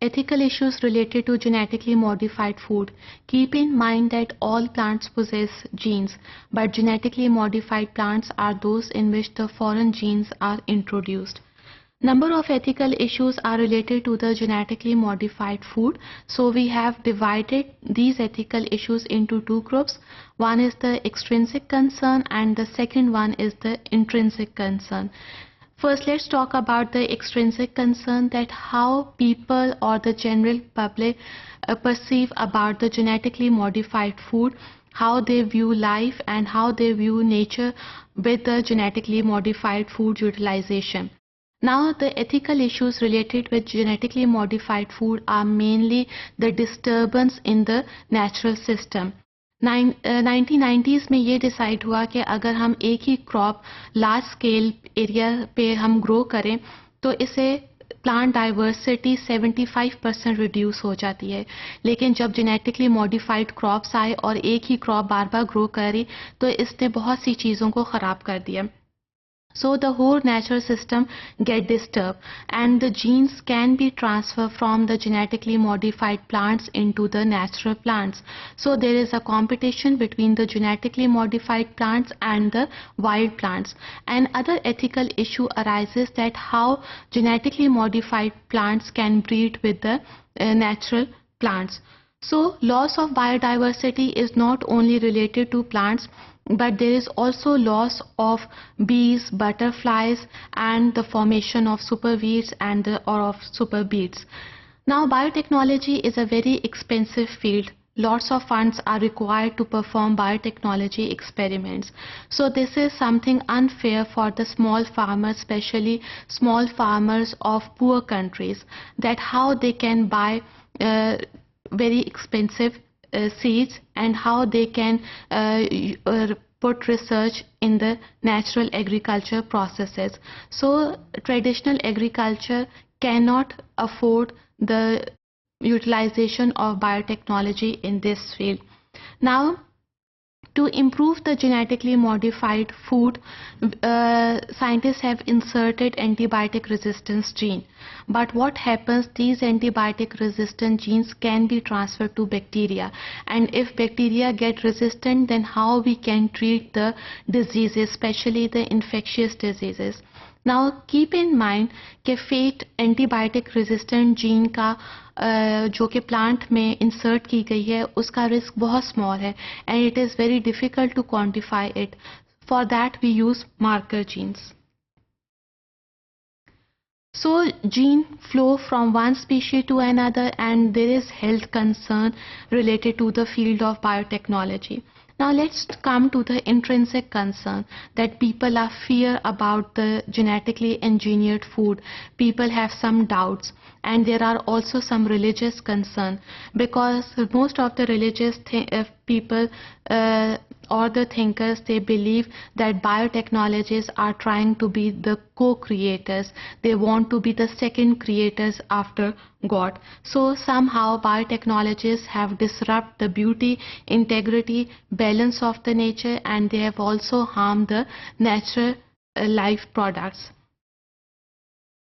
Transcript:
Ethical issues related to genetically modified food. Keep in mind that all plants possess genes, but genetically modified plants are those in which the foreign genes are introduced. Number of ethical issues are related to the genetically modified food. So we have divided these ethical issues into two groups. One is the extrinsic concern and the second one is the intrinsic concern. First, let's talk about the extrinsic concern, that how people or the general public perceive about the genetically modified food, how they view life and how they view nature with the genetically modified food utilization. Now, the ethical issues related with genetically modified food are mainly the disturbance in the natural system. 1990s में ये decide हुआ कि अगर हम एक ही crop large scale area पे हम grow करें तो इसे प्लांट डाइवर्सिटी 75% रिड्यूस हो जाती है. लेकिन जब जेनेटिकली मॉडिफाइड क्रॉप्स आए और एक ही क्रॉप बार बार ग्रो करी तो इसने बहुत सी चीज़ों को ख़राब कर दिया. So the whole natural system get disturbed and the genes can be transferred from the genetically modified plants into the natural plants. So there is a competition between the genetically modified plants and the wild plants. And other ethical issue arises that how genetically modified plants can breed with the natural plants. So loss of biodiversity is not only related to plants, but there is also loss of bees, butterflies and the formation of superweeds and or of superbeets. Now biotechnology is a very expensive field. Lots of funds are required to perform biotechnology experiments. So this is something unfair for the small farmers, especially small farmers of poor countries, that how they can buy very expensive seeds and how they can put research in the natural agriculture processes. So traditional agriculture cannot afford the utilization of biotechnology in this field. Now, to improve the genetically modified food, scientists have inserted antibiotic resistance gene. But what happens, these antibiotic resistant genes can be transferred to bacteria. And if bacteria get resistant, then how we can treat the diseases, especially the infectious diseases. Now keep in mind कि fate antibiotic resistant gene का जो कि plant में insert की गई है उसका risk बहुत स्मॉल है and it is very difficult to quantify it. For that we use marker genes. So gene flow from one species to another and there is health concern related to the field of biotechnology. Now let's come to the intrinsic concern, that people are fear about the genetically engineered food. People have some doubts and there are also some religious concern, because most of the religious people or the thinkers, they believe that biotechnologies are trying to be the co-creators. They want to be the second creators after God. So somehow biotechnologies have disrupted the beauty, integrity, balance of the nature, and they have also harmed the natural life products.